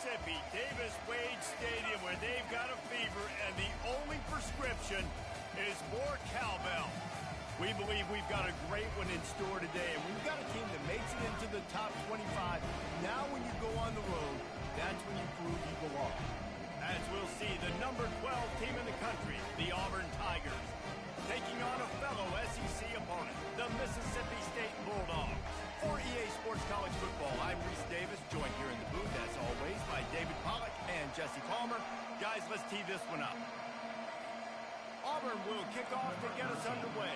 Mississippi, Davis-Wade Stadium, where they've got a fever, and the only prescription is more cowbell. We believe we've got a great one in store today, and we've got a team that makes it into the top 25. Now when you go on the road, that's when you prove you belong. As we'll see, the number 12 team in the country, the Auburn Tigers, taking on a fellow SEC opponent, the Mississippi State Bulldogs. For EA Sports College Football, I'm Reese Davis, joined here in the booth, as always, by David Pollack and Jesse Palmer. Guys, let's tee this one up. Auburn will kick off to get us underway.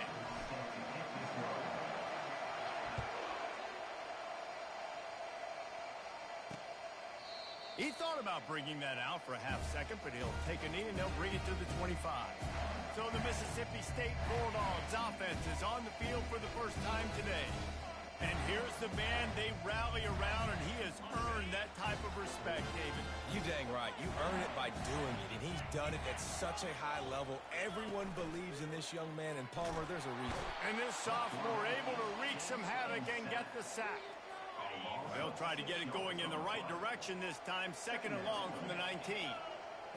He thought about bringing that out for a half second, but he'll take a knee and they'll bring it to the 25. So the Mississippi State Bulldogs offense is on the field for the first time today. And here's the man they rally around, and he has earned that type of respect, David. You dang right. You earn it by doing it, and he's done it at such a high level. Everyone believes in this young man, and Palmer, there's a reason. And this sophomore able to wreak some havoc and get the sack. They'll try to get it going in the right direction this time, second and long from the 19.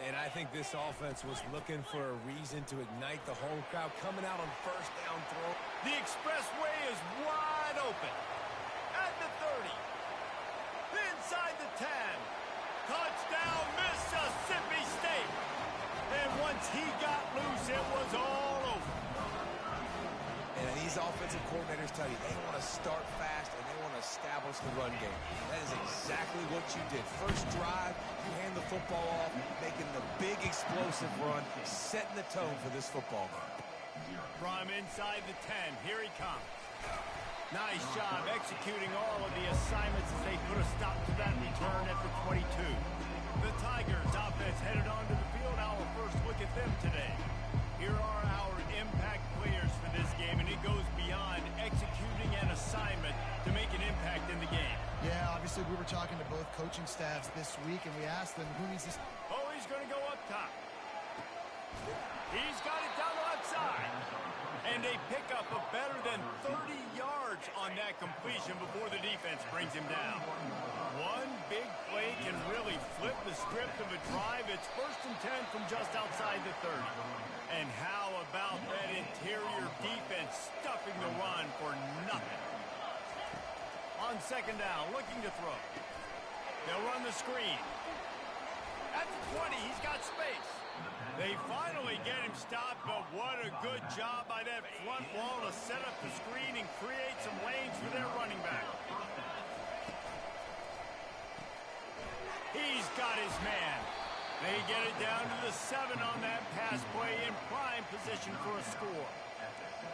And I think this offense was looking for a reason to ignite the home crowd coming out on first down throw. The expressway is wide open. At the 30. Inside the 10. Touchdown, Mississippi State. And once he got loose, it was all over. And these offensive coordinators tell you they want to start fast and they want to establish the run game. That is exactly what you did. First drive, you hand the football off, making the big explosive run, setting the tone for this football game. From inside the 10, here he comes. Nice job executing all of the assignments as they put a stop to that return at the 22. The Tigers offense headed onto the field. Our first look at them today. Here are our impact players for this game, and it goes beyond executing an assignment to make an impact in the game. Yeah, obviously we were talking to both coaching staffs this week, and we asked them who needs this. Oh, he's going to go up top. He's got it down the left side. And they pick up a better than 30 yards on that completion before the defense brings him down. One big play can really flip the script of a drive. It's first and 10 from just outside the 30. And how about that interior defense stuffing the run for nothing? On second down, looking to throw. They'll run the screen. At the 20, he's got space. They finally get him stopped, but what a good job by that front wall to set up the screen and create some lanes for their running back. He's got his man. They get it down to the 7 on that pass play in prime position for a score.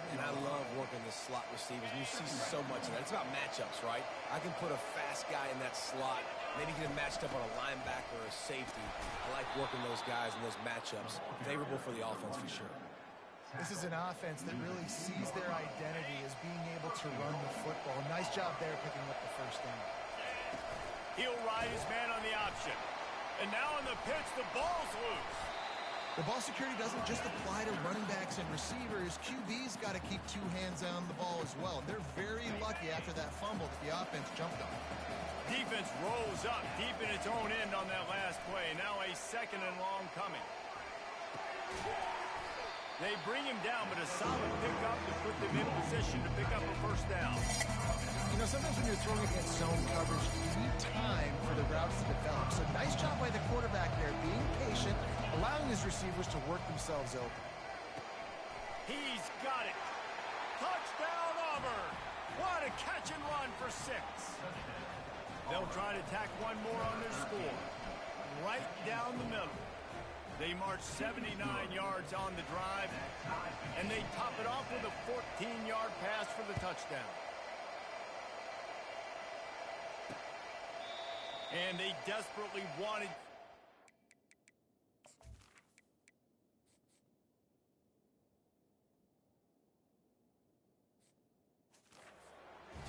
And I love working the slot receivers. You see so much of that. It's about matchups, right? I can put a fast guy in that slot, maybe get him matched up on a linebacker or a safety. I like working those guys in those matchups. Favorable for the offense for sure. This is an offense that really sees their identity as being able to run the football. Nice job there picking up the first down. He'll ride his man on the option. And now on the pitch, the ball's loose. The ball security doesn't just apply to running backs and receivers. QB's got to keep two hands on the ball as well. They're very lucky after that fumble that the offense jumped on. Defense rolls up deep in its own end on that last play. Now a second and long coming. They bring him down, but a solid pickup to put them in position to pick up a first down. You know, sometimes when you're throwing against zone coverage, you need time for the routes to develop. So nice job by the quarterback there, being patient, allowing his receivers to work themselves open. He's got it. Touchdown, Auburn. What a catch and run for 6. They'll try to tack one more on their score. Right down the middle. They march 79 yards on the drive, and they top it off with a 14-yard pass for the touchdown. And they desperately wanted...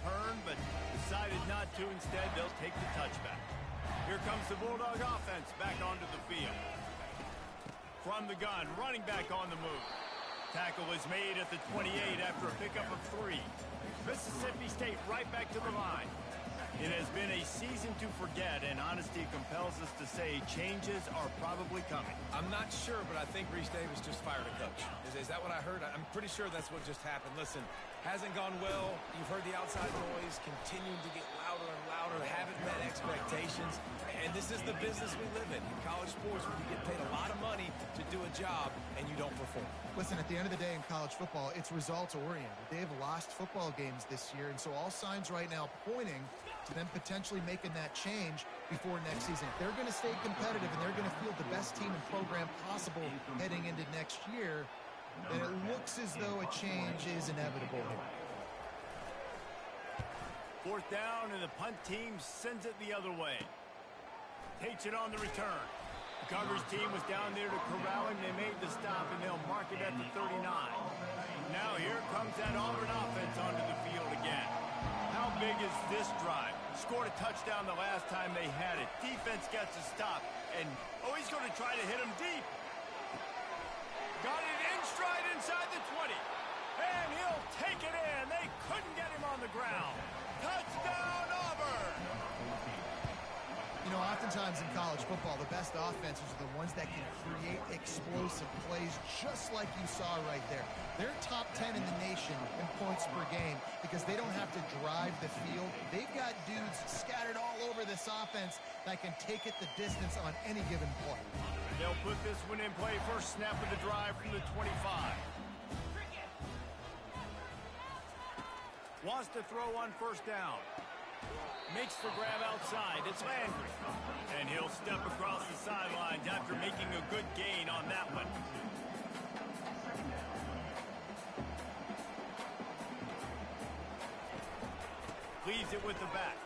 Turn, but decided not to. Instead, they'll take the touchback. Here comes the Bulldog offense back onto the field. From the gun, running back on the move. Tackle is made at the 28 after a pickup of 3. Mississippi State right back to the line. It has been a season to forget, and honesty compels us to say changes are probably coming. I'm not sure, but I think Reese Davis just fired a coach. Is that what I heard? I'm pretty sure that's what just happened. Listen, hasn't gone well. You've heard the outside noise continuing to get louder and louder. Haven't met expectations. And this is the business we live in college sports, where you get paid a lot of money to do a job and you don't perform. Listen, at the end of the day in college football, it's results-oriented. They have lost football games this year, and so all signs right now pointing to them potentially making that change before next season. If they're going to stay competitive and they're going to field the best team and program possible heading into next year, then it looks as though a change is inevitable here. Fourth down, and the punt team sends it the other way. Takes it on the return. The coverage team was down there to corral him. They made the stop, and they'll mark it at the 39. Now here comes that Auburn offense onto the field again. How big is this drive? Scored a touchdown the last time they had it. Defense gets a stop, and he's going to try to hit him deep. Got it in stride inside the 20. And he'll take it in. They couldn't get him on the ground. Touchdown, Auburn! You know, oftentimes in college football, the best offenses are the ones that can create explosive plays, just like you saw right there. They're top 10 in the nation in points per game because they don't have to drive the field. They've got dudes scattered all over this offense that can take it the distance on any given play. They'll put this one in play. First snap of the drive from the 25. Wants to throw on first down. Makes the grab outside. It's Landry. And he'll step across the sidelines after making a good gain on that one. Leaves it with the back.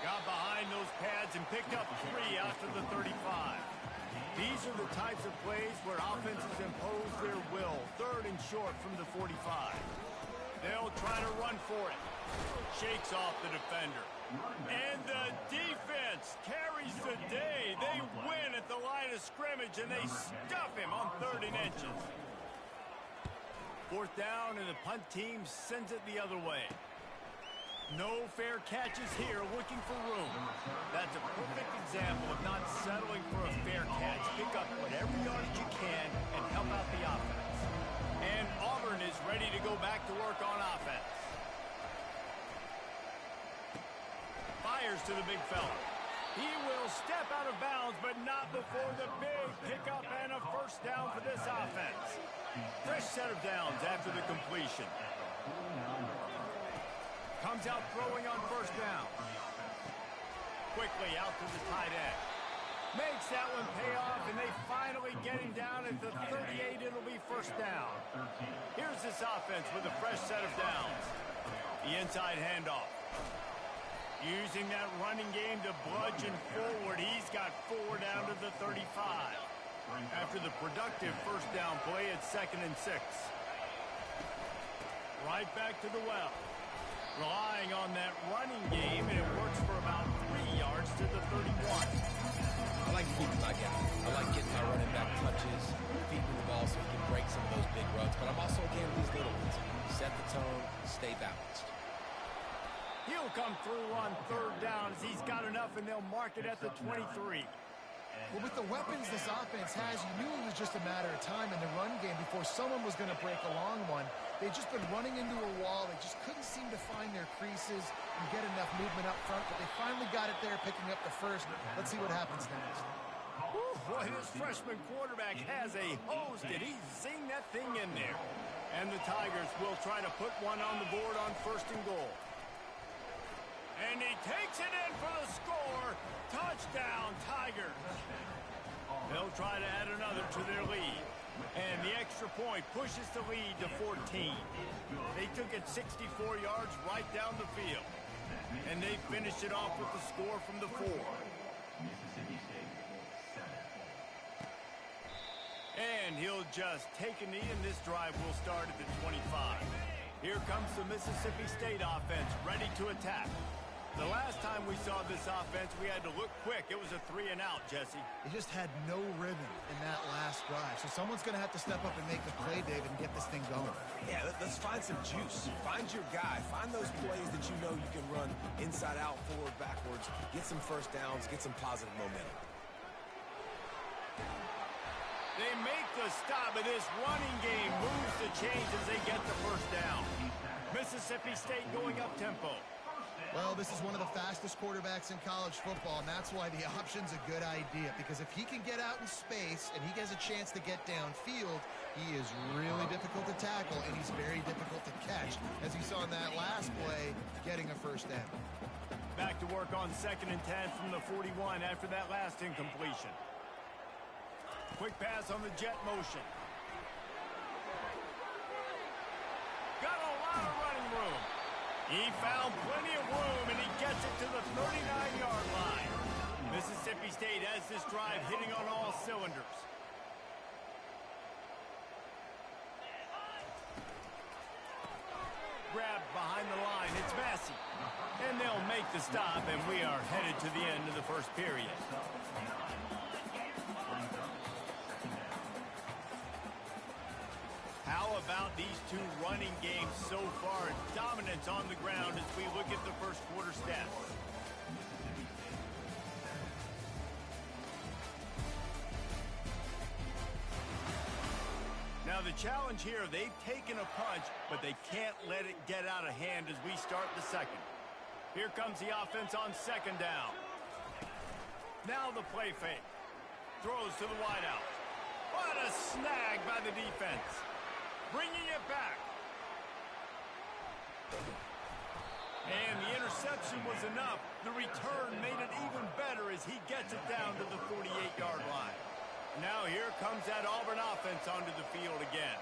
Got behind those pads and picked up 3 after the 35. These are the types of plays where offenses impose their will. Third and short from the 45. They'll try to run for it. Shakes off the defender. And the defense carries the day. They win at the line of scrimmage, and they stuff him on 3rd and inches. Fourth down, and the punt team sends it the other way. No fair catches here, looking for room. That's a perfect example of not settling for a fair catch. Pick up whatever yardage you can and help out the offense. And Auburn is ready to go back to work on offense. Fires to the big fella. He will step out of bounds, but not before the big pickup and a first down for this offense. Fresh set of downs after the completion. Comes out throwing on first down. Quickly out to the tight end. Makes that one pay off, and they finally get him down at the 38. It'll be first down. Here's this offense with a fresh set of downs. The inside handoff. Using that running game to bludgeon forward. He's got 4 down to the 35. After the productive first down play at 2nd and 6. Right back to the well. Relying on that running game, and it works for about 3 yards to the 31. I like keeping my guy. I like getting my running back touches, feeding the ball so he can break some of those big runs. But I'm also a fan of these little ones. Set the tone, stay balanced. He'll come through on 3rd down as he's got enough, and they'll mark it at the 23. Well, with the weapons this offense has, you knew it was just a matter of time in the run game before someone was going to break a long one. They've just been running into a wall. They just couldn't seem to find their creases and get enough movement up front, but they finally got it there, picking up the first. Let's see what happens next. Boy, this freshman quarterback has a hose. Did he zing that thing in there? And the Tigers will try to put one on the board on 1st and goal. And he takes it in for the score. Touchdown, Tigers. They'll try to add another to their lead. And the extra point pushes the lead to 14. They took it 64 yards right down the field. And they finished it off with the score from the 4. And he'll just take a knee, and this drive will start at the 25. Here comes the Mississippi State offense, ready to attack. The last time we saw this offense, we had to look quick. It was a 3-and-out, Jesse. They just had no rhythm in that last drive. So someone's going to have to step up and make the play, David, and get this thing going. Yeah, let's find some juice. Find your guy. Find those plays that you know you can run inside out, forward, backwards. Get some first downs. Get some positive momentum. They make the stop, and this running game moves the chains as they get the first down. Mississippi State going up tempo. Well, this is one of the fastest quarterbacks in college football, and that's why the option's a good idea, because if he can get out in space and he has a chance to get downfield, he is really difficult to tackle, and he's very difficult to catch, as you saw in that last play, getting a first down. Back to work on 2nd and 10 from the 41 after that last incompletion. Quick pass on the jet motion. Got a lot of running room. He found plenty of room, and he gets it to the 39-yard line. Mississippi State has this drive hitting on all cylinders. Grabbed behind the line. It's Massey. And they'll make the stop, and we are headed to the end of the first period. How about these two running games so far? Dominance on the ground as we look at the first quarter stats. Now the challenge here, they've taken a punch, but they can't let it get out of hand as we start the second. Here comes the offense on 2nd down. Now the play fake. Throws to the wideout. What a snag by the defense. Bringing it back. And the interception was enough. The return made it even better as he gets it down to the 48-yard line. Now here comes that Auburn offense onto the field again.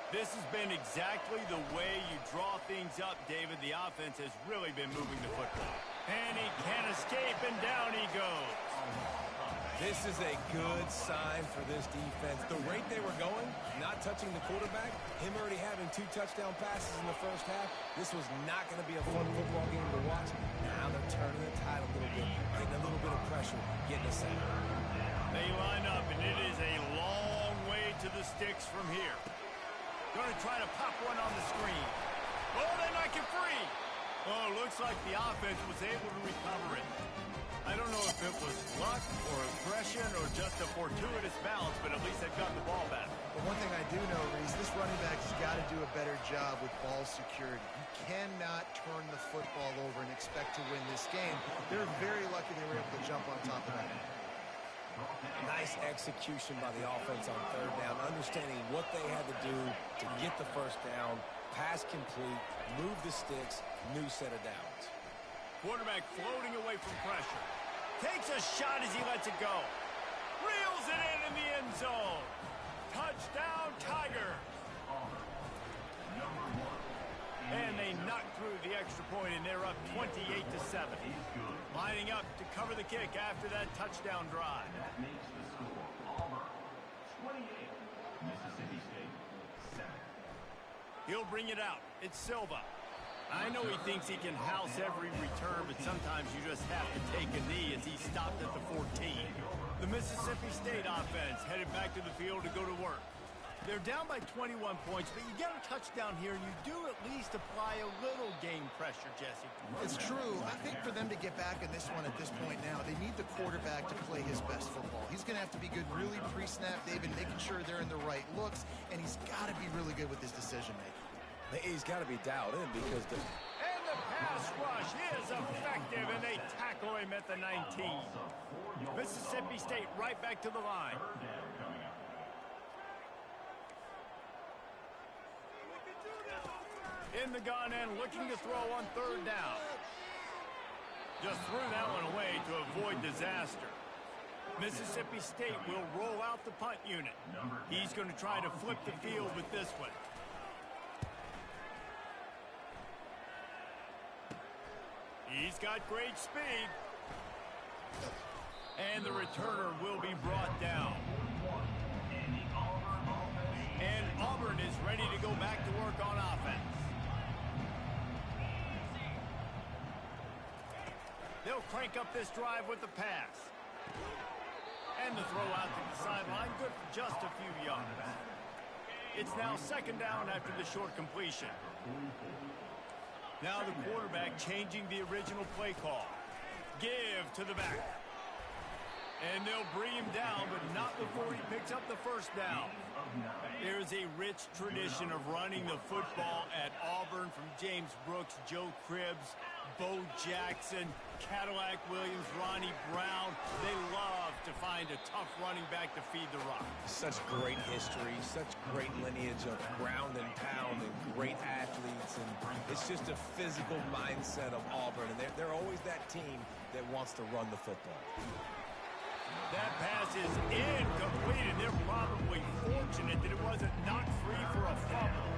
This has been exactly the way you draw things up, David. The offense has really been moving the football. And he can't escape, and down he goes. This is a good sign for this defense. The rate they were going, not touching the quarterback, him already having 2 touchdown passes in the first half, this was not going to be a fun football game to watch. Now they're turning the tide a little bit, getting a little bit of pressure, getting a sack. They line up, and it is a long way to the sticks from here. Going to try to pop one on the screen. Oh, they knock it free. Oh, looks like the offense was able to recover it. I don't know if it was luck or aggression or just a fortuitous bounce, but at least they've got the ball back. But one thing I do know, Reese, this running back has got to do a better job with ball security. You cannot turn the football over and expect to win this game. They're very lucky they were able to jump on top of that. Nice execution by the offense on 3rd down, understanding what they had to do to get the first down, pass complete, move the sticks, new set of downs. Quarterback floating away from pressure. Takes a shot as he lets it go. Reels it in the end zone. Touchdown, Tiger. And they knock through the extra point, and they're up 28-7. Lining up to cover the kick after that touchdown drive. That makes the score Auburn 28, Mississippi State 7. He'll bring it out. It's Silva. I know he thinks he can house every return, but sometimes you just have to take a knee as he stopped at the 14. The Mississippi State offense headed back to the field to go to work. They're down by 21 points, but you get a touchdown here, and you do at least apply a little game pressure, Jesse. It's true. I think for them to get back in this one at this point now, they need the quarterback to play his best football. He's going to have to be good really pre-snap, David, making sure they're in the right looks, and he's got to be really good with his decision-making. He's got to be dialed in because the... And the pass rush is effective, and they tackle him at the 19. Mississippi State right back to the line. In the gun and looking to throw on 3rd down. Just threw that one away to avoid disaster. Mississippi State will roll out the punt unit. He's going to try to flip the field with this one. He's got great speed. And the returner will be brought down. And Auburn is ready to go back to work on offense. They'll crank up this drive with the pass. And the throw out to the sideline, good for just a few yards. It's now second down after the short completion. Now the quarterback changing the original play call. Give to the back. And they'll bring him down, but not before he picks up the first down. There's a rich tradition of running the football at Auburn from James Brooks, Joe Cribbs, Bo Jackson, Cadillac Williams, Ronnie Brown. They love to find a tough running back to feed the rock. Such great history, such great lineage of ground and pound and great athletes. And it's just a physical mindset of Auburn. And they're always that team that wants to run the football. That pass is incomplete, and they're probably fortunate that it wasn't knocked free for a fumble.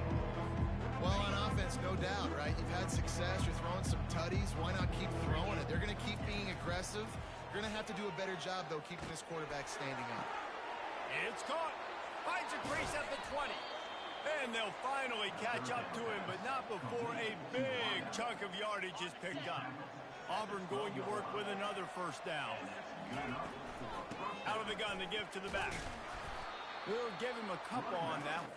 Well, on offense, no doubt, right? You've had success. You're throwing some tutties. Why not keep throwing it? They're going to keep being aggressive. You're going to have to do a better job, though, keeping this quarterback standing up. It's caught. Finds a crease at the 20. And they'll finally catch up to him, but not before a big chunk of yardage is picked up. Auburn going to work with another first down. Out of the gun to give to the back. We'll give him a couple on that one.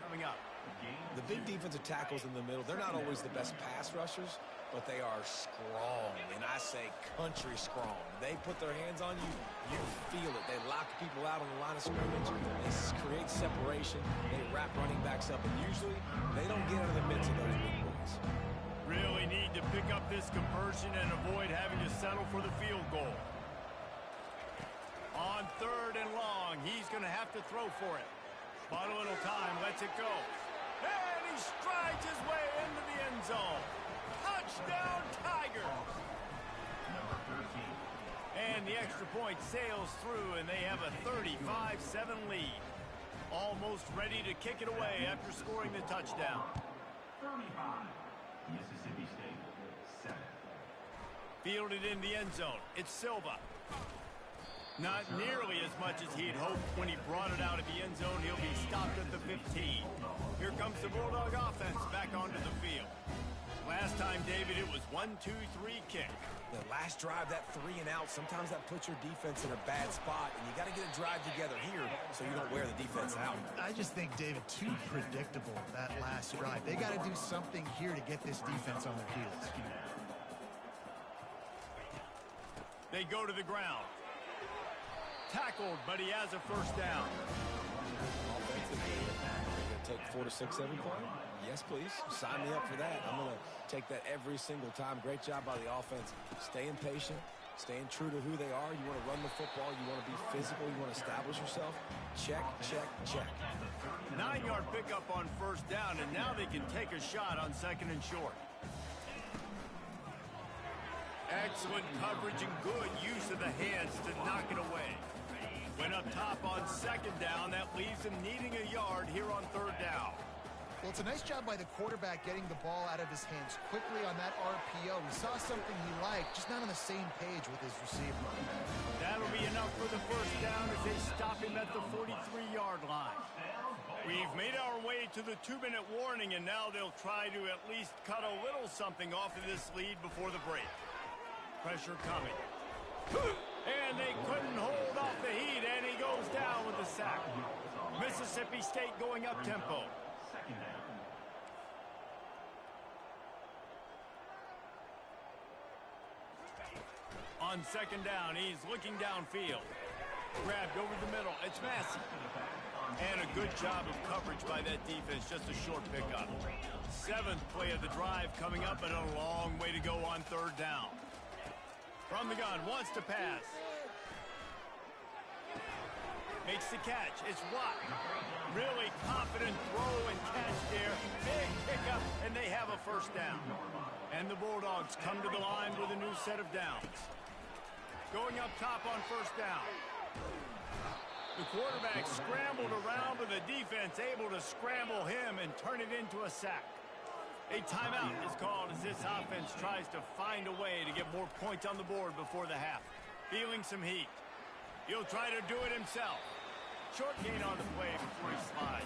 Coming up. The big defensive tackles in the middle, they're not always the best pass rushers, but they are strong, and I say country strong. They put their hands on you, you feel it. They lock people out on the line of scrimmage. They create separation. They wrap running backs up, and usually they don't get out of the midst of those big boys. Really need to pick up this conversion and avoid having to settle for the field goal. On third and long, he's going to have to throw for it. But a little time, lets it go. And he strides his way into the end zone. Touchdown, Tigers! Number 13. And the extra point sails through, and they have a 35-7 lead. Almost ready to kick it away after scoring the touchdown. 35. Mississippi State, 7. Fielded in the end zone. It's Silva. Not nearly as much as he'd hoped when he brought it out of the end zone. He'll be stopped at the 15. Here comes the Bulldog offense back onto the field. Last time, David, it was 1-2-3 kick. The last drive, that 3 and out, sometimes that puts your defense in a bad spot, and you got to get a drive together here so you don't wear the defense out. I just think, David, too predictable, that last drive. They got to do something here to get this defense on their heels. They go to the ground. Tackled, but he has a first down. Offensive game. You're going to take 4 to 6 every play? Yes, please. Sign me up for that. I'm going to take that every single time. Great job by the offense. Staying patient, staying true to who they are. You want to run the football. You want to be physical. You want to establish yourself. Check, check, check. 9-yard pickup on first down, and now they can take a shot on second and short. Excellent coverage and good use of the hands to knock it away. Went up top on second down. That leaves him needing a yard here on third down. Well, it's a nice job by the quarterback getting the ball out of his hands quickly on that RPO. He saw something he liked, just not on the same page with his receiver. That'll be enough for the first down as they stop him at the 43-yard line. We've made our way to the 2-minute warning, and now they'll try to at least cut a little something off of this lead before the break. Pressure coming. And they couldn't hold off the heat, and he goes down with the sack. Mississippi State going up tempo. Second down. On second down, he's looking downfield. Grabbed over the middle. It's Massey. And a good job of coverage by that defense. Just a short pickup. 7th play of the drive coming up, and a long way to go on third down. From the gun, wants to pass. Makes the catch. It's Watt. Really confident throw and catch there. Big pickup, and they have a first down. And the Bulldogs come to the line with a new set of downs. going up top on first down. The quarterback scrambled around, but the defense able to scramble him and turn it into a sack. A timeout is called as this offense tries to find a way to get more points on the board before the half. Feeling some heat. He'll try to do it himself. Short gain on the play before he slides.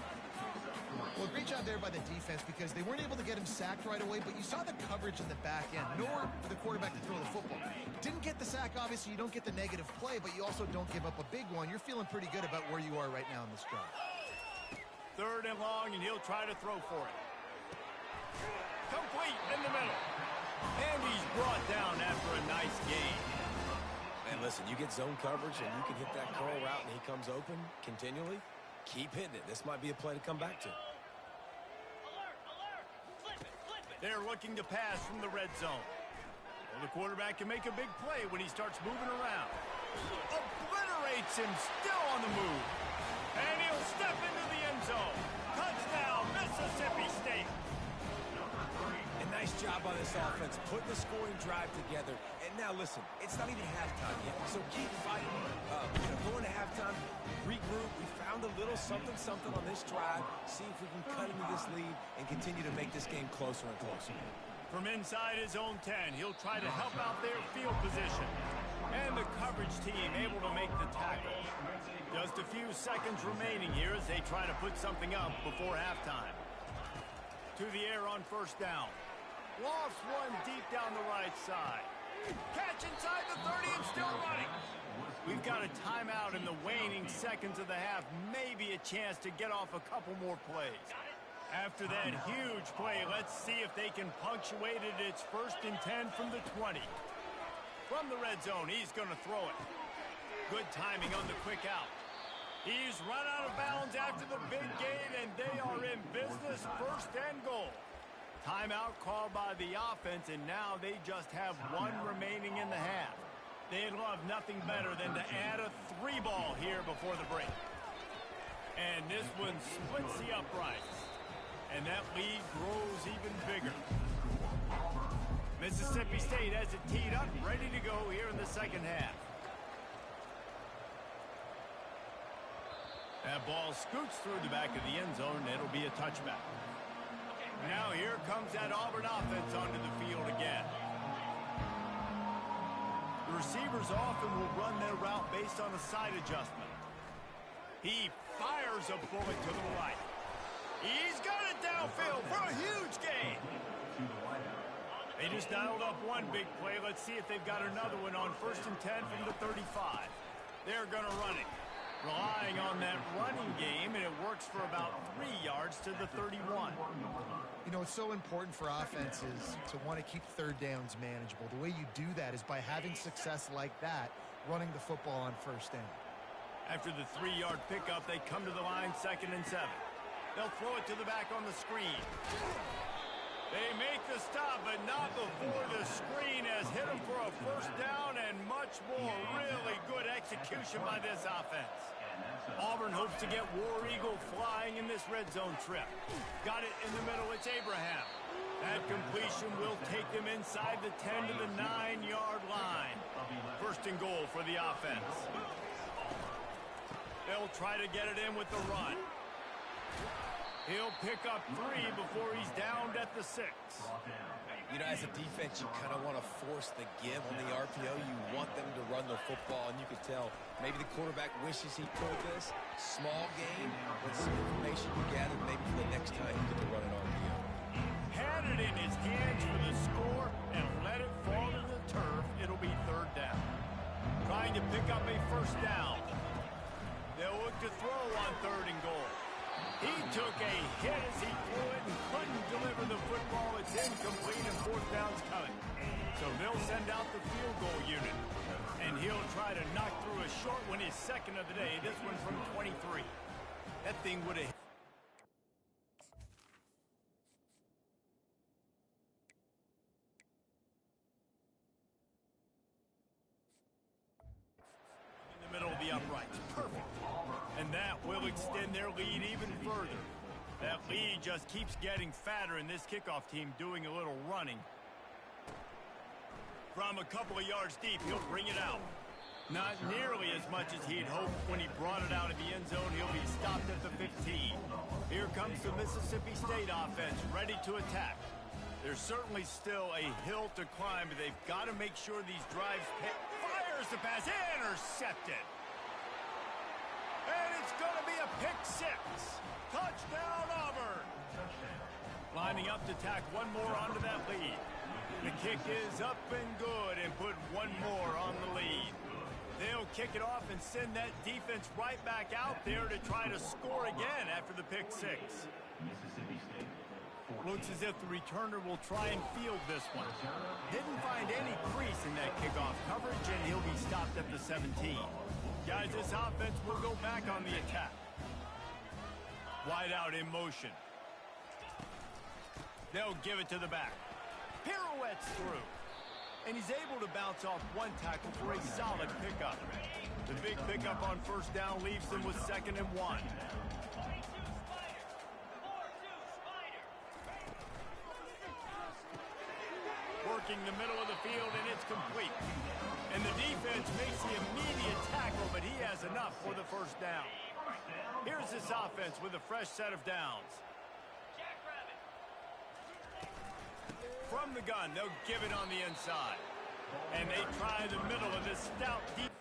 Well, great job there by the defense because they weren't able to get him sacked right away, but you saw the coverage in the back end. Nowhere for the quarterback to throw the football. Didn't get the sack, obviously. You don't get the negative play, but you also don't give up a big one. You're feeling pretty good about where you are right now in this drive. 3rd and long, and he'll try to throw for it. Complete in the middle. And he's brought down after a nice gain. And listen, you get zone coverage and you can hit that curl route and he comes open continually. Keep hitting it. This might be a play to come back to. They're looking to pass from the red zone. Well, the quarterback can make a big play when he starts moving around. Obliterates him, still on the move. And he'll step into the end zone. Touchdown, Mississippi State. And nice job by this offense, putting the scoring drive together. And now listen, it's not even halftime yet, so keep fighting. Going to halftime, regroup. We found a little something on this drive. See if we can cut into this lead and continue to make this game closer and closer. From inside his own 10, he'll try to help out their field position. And the coverage team able to make the tackle. Just a few seconds remaining here as they try to put something up before halftime. To the air on first down. Lofts one deep down the right side. Catch inside the 30 and still running. We've got a timeout in the waning seconds of the half. Maybe a chance to get off a couple more plays. After that huge play, let's see if they can punctuate it. It's 1st and 10 from the 20. From the red zone, he's going to throw it. Good timing on the quick out. He's run out of bounds after the big gain, and they are in business. 1st and goal. Timeout called by the offense, and now they just have one remaining in the half. They'd love nothing better than to add a 3-ball here before the break. And this one splits the uprights. And that lead grows even bigger. Mississippi State has it teed up, ready to go here in the second half. That ball scoots through the back of the end zone, and it'll be a touchback. Now here comes that Auburn offense onto the field again. The receivers often will run their route based on a side adjustment. He fires a bullet to the right. He's got it downfield for a huge gain. They just dialed up one big play. Let's see if they've got another one on 1st and 10 from the 35. They're going to run it. Relying on that running game, and it works for about 3 yards to the 31. You know, it's so important for offenses to want to keep 3rd downs manageable. The way you do that is by having success like that, running the football on 1st down. After the 3-yard pickup, they come to the line 2nd and 7. They'll throw it to the back on the screen. They make the stop, but not before the screen has hit them for a 1st down and much more. Really good execution by this offense. Auburn hopes to get War Eagle flying in this red zone trip. Got it in the middle. It's Abraham. That completion will take them inside the 10 to the 9-yard line. 1st and goal for the offense. They'll try to get it in with the run. He'll pick up 3 before he's downed at the 6. You know, as a defense, you kind of want to force the give on the RPO. You want them to run the football, and you can tell maybe the quarterback wishes he pulled this. Small game, but some information you gathered maybe for the next time you get to run an RPO. Had it in his hands for the score and let it fall to the turf. It'll be 3rd down. Trying to pick up a 1st down. They'll look to throw on 3rd and goal. He took a hit as he threw it and couldn't deliver the football. It's incomplete and 4th down's coming. So they'll send out the field goal unit. And he'll try to knock through a short one, his 2nd of the day. This one from 23. That thing would have hit. In the middle of the uprights. Perfect. And that will extend their lead even further. That lead just keeps getting fatter, and this kickoff team doing a little running. From a couple of yards deep, he'll bring it out. Not nearly as much as he'd hoped when he brought it out of the end zone. He'll be stopped at the 15. Here comes the Mississippi State offense, ready to attack. There's certainly still a hill to climb, but they've got to make sure these drives pay. Fires the pass, intercepted. And it's going to be a pick six. Touchdown, Auburn. Lining up to tack one more onto that lead. The kick is up and good and put one more on the lead. They'll kick it off and send that defense right back out there to try to score again after the pick six. Looks as if the returner will try and field this one. Didn't find any crease in that kickoff coverage, and he'll be stopped at the 17. Guys, this offense will go back on the attack. Wide out in motion. They'll give it to the back. Pirouettes through. And he's able to bounce off one tackle for a solid pickup. The big pickup on first down leaves them with 2nd and 1. Working the middle of the field, and it's complete. And the defense makes the immediate tackle, but he has enough for the first down. Here's this offense with a fresh set of downs. From the gun, they'll give it on the inside. And they try the middle of this stout defense.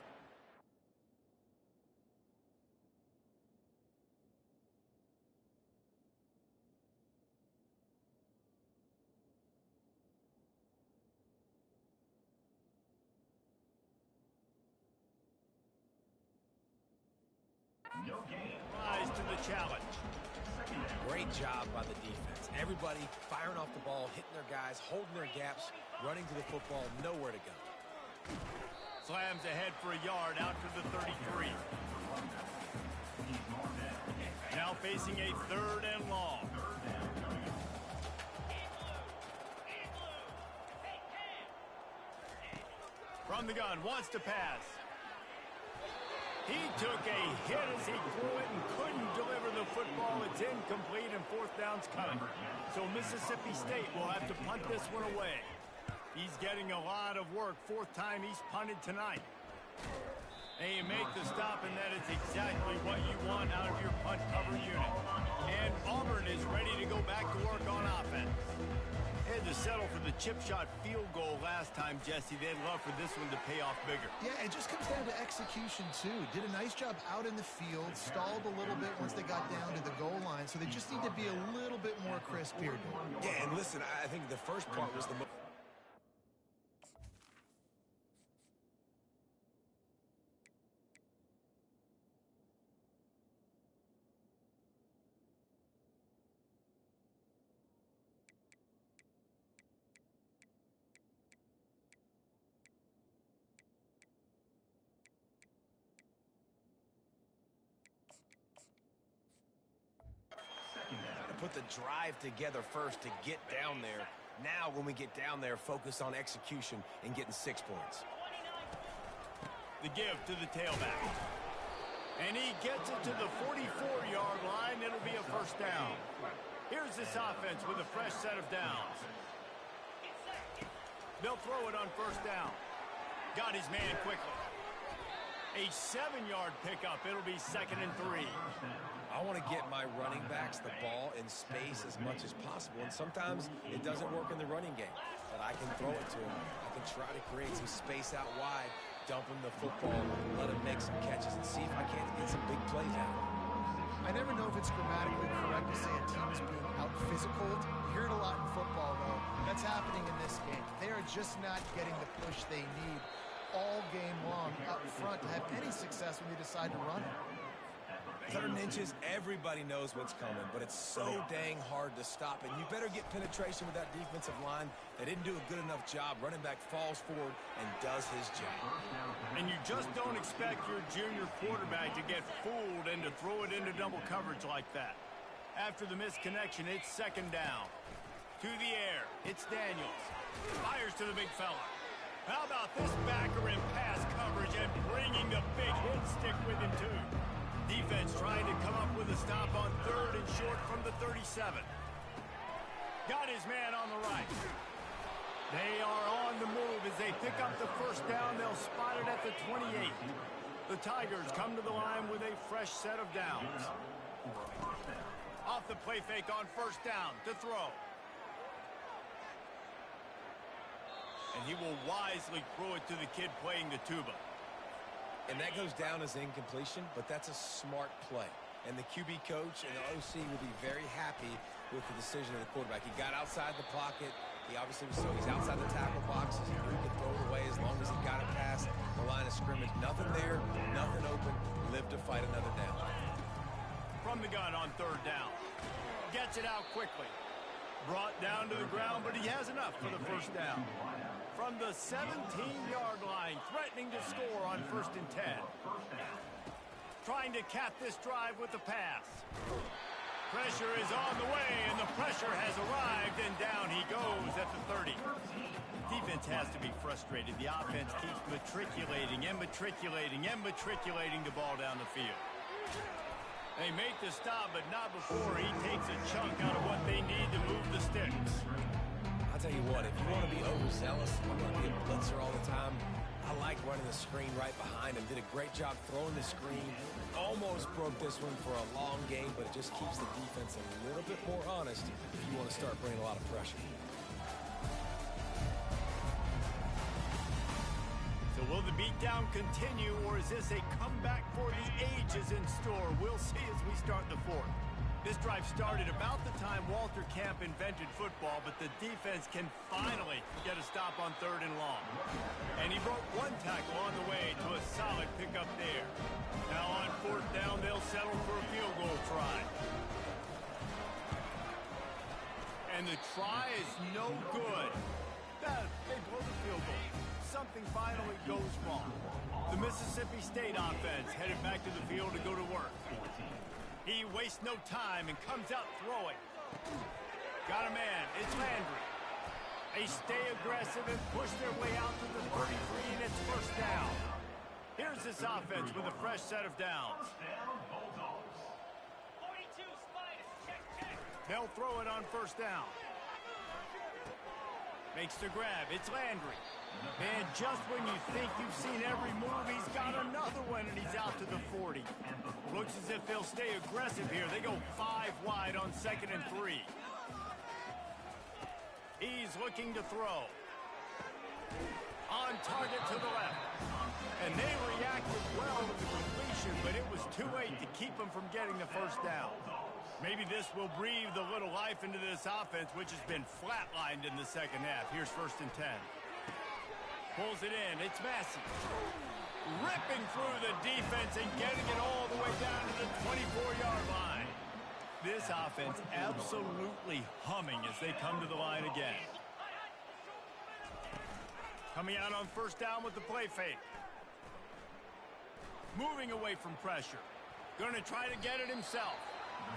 No game. Rise to the challenge. Great job by the defense. Everybody firing off the ball, hitting their guys, holding their gaps, running to the football, nowhere to go. Slams ahead for a yard out to the 33. Now facing a 3rd and long. From the gun, wants to pass. He took a hit as he threw it and couldn't deliver the football. It's incomplete and 4th down's coming. So Mississippi State will have to punt this one away. He's getting a lot of work. 4th time he's punted tonight. And you make the stop, and that is exactly what you want out of your punt cover unit. And Auburn is ready to go back to work on offense. Had to settle for the chip shot field goal last time, Jesse. They'd love for this one to pay off bigger. Yeah, it just comes down to execution, too. Did a nice job out in the field, stalled a little bit once they got down to the goal line, so they just need to be a little bit more crisp here. Yeah, and listen, I think the first part was the most... put the drive together first to get down there. Now, when we get down there, focus on execution and getting 6 points. The give to the tailback. And he gets it to the 44-yard line. It'll be a first down. Here's this offense with a fresh set of downs. They'll throw it on first down. Got his man quickly. A 7-yard pickup. It'll be 2nd and 3. I want to get my running backs the ball in space as much as possible, and sometimes it doesn't work in the running game, but I can throw it to him. I can try to create some space out wide, dump him the football, let him make some catches, and see if I can't get some big plays out of him. I never know if it's grammatically correct to say a team is being out-physical. You hear it a lot in football, though. That's happening in this game. They are just not getting the push they need all game long up front to have any success when they decide to run it. 3rd inches, everybody knows what's coming, but it's so dang hard to stop, and you better get penetration with that defensive line. They didn't do a good enough job. Running back falls forward and does his job. And you just don't expect your junior quarterback to get fooled and to throw it into double coverage like that. After the missed connection, it's 2nd down. To the air, it's Daniels. Fires to the big fella. How about this backer in pass coverage and bringing the big hit stick with him, too? Defense trying to come up with a stop on 3rd and short from the 37. Got his man on the right. They are on the move as they pick up the first down. They'll spot it at the 28. The Tigers come to the line with a fresh set of downs. Off the play fake on first down to throw. And he will wisely throw it to the kid playing the tuba. And that goes down as incompletion, but that's a smart play. And the QB coach and the OC will be very happy with the decision of the quarterback. He got outside the pocket. He obviously was, so he's outside the tackle boxes. He knew he could throw it away as long as he got it past the line of scrimmage. Nothing there, nothing open. Live to fight another down. From the gun on third down. Gets it out quickly. Brought down to the ground, but he has enough for the first down. From the 17-yard line, threatening to score on 1st and 10. Trying to cap this drive with the pass. Pressure is on the way, and the pressure has arrived, and down he goes at the 30. Defense has to be frustrated. The offense keeps matriculating and matriculating and matriculating the ball down the field. They make the stop, but not before he takes a chunk out of what they need to move the sticks. I'll tell you what, if you want to be overzealous, I'm going to be a blitzer all the time. I like running the screen right behind him. Did a great job throwing the screen. Almost broke this one for a long game, but it just keeps the defense a little bit more honest if you want to start bringing a lot of pressure. So will the beatdown continue, or is this a comeback for the ages in store? We'll see as we start the fourth. This drive started about the time Walter Camp invented football, but the defense can finally get a stop on 3rd and long. And he broke one tackle on the way to a solid pickup there. Now on 4th down, they'll settle for a field goal try. And the try is no good. They blow the field goal. Something finally goes wrong. The Mississippi State offense headed back to the field to go to work. He wastes no time and comes out throwing. Got a man. It's Landry. They stay aggressive and push their way out to the 33, and it's first down. Here's this offense with a fresh set of downs. They'll throw it on first down. Makes the grab. It's Landry. And just when you think you've seen every move, he's got another one, and he's out to the 40. Looks as if they'll stay aggressive here. They go 5 wide on 2nd and 3. He's looking to throw. On target to the left. And they reacted well to the completion, but it was too late to keep them from getting the first down. Maybe this will breathe a little life into this offense, which has been flatlined in the second half. Here's 1st and 10. Pulls it in. It's Massey. Ripping through the defense and getting it all the way down to the 24-yard line. This offense absolutely humming as they come to the line again. Coming out on 1st down with the play fake. Moving away from pressure. Going to try to get it himself.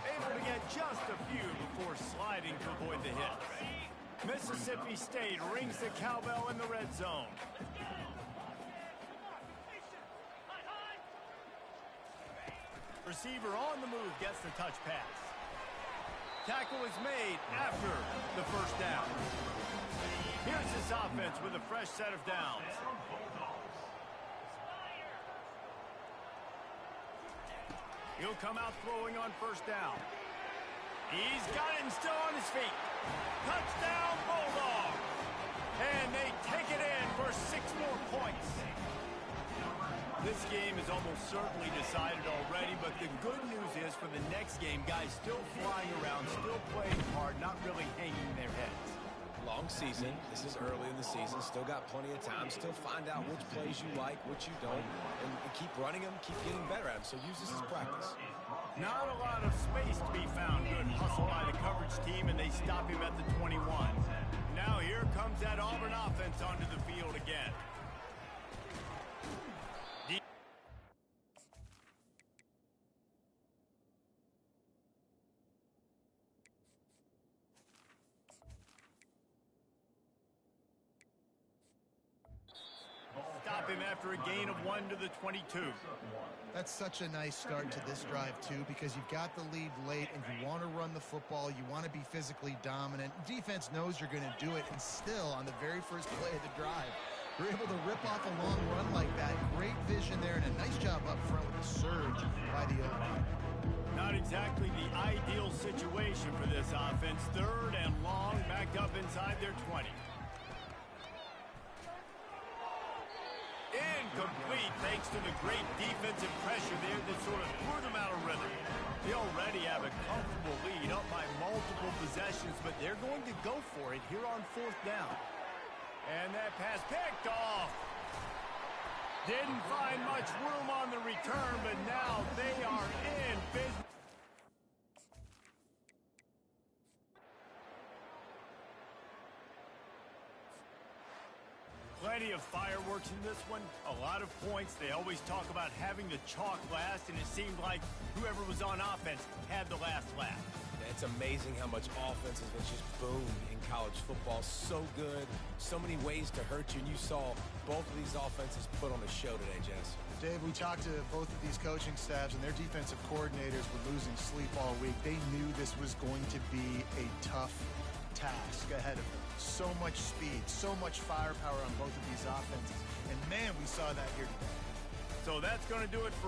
Able to get just a few before sliding to avoid the hit. Mississippi State rings the cowbell in the red zone. Receiver on the move gets the touch pass. Tackle is made after the first down. Here's this offense with a fresh set of downs. He'll come out throwing on 1st down. He's got it and still on his feet. Touchdown, Bulldog. And they take it in for 6 more points. This game is almost certainly decided already, but the good news is for the next game, guys still flying around, still playing hard, not really hanging their heads. Long season. This is early in the season. Still got plenty of time. Still find out which plays you like, which you don't, and keep running them, keep getting better at them. So use this as practice. Not a lot of space to be found. Good hustle by the coverage team, and they stop him at the 21. Now here comes that Auburn offense onto the field again. Stop nothing after a gain of 1 to the 22. That's such a nice start to this drive, too, because you've got the lead late and you want to run the football. You want to be physically dominant. Defense knows you're going to do it, and still, on the very first play of the drive, you're able to rip off a long run like that. Great vision there, and a nice job up front with the surge by the O-line. Not exactly the ideal situation for this offense. 3rd and long, backed up inside their 20. Incomplete thanks to the great defensive pressure there that sort of threw them out of rhythm. They already have a comfortable lead up by multiple possessions, but they're going to go for it here on 4th down. And that pass picked off. Didn't find much room on the return, but now they are in business. Plenty of fireworks in this one, a lot of points. They always talk about having the chalk last, and it seemed like whoever was on offense had the last laugh. It's amazing how much offense has just boomed in college football. So good, so many ways to hurt you, and you saw both of these offenses put on a show today, Jess. Dave, we talked to both of these coaching staffs, and their defensive coordinators were losing sleep all week. They knew this was going to be a tough task ahead of them. So much speed, so much firepower on both of these offenses. And, man, we saw that here today. So that's going to do it for us.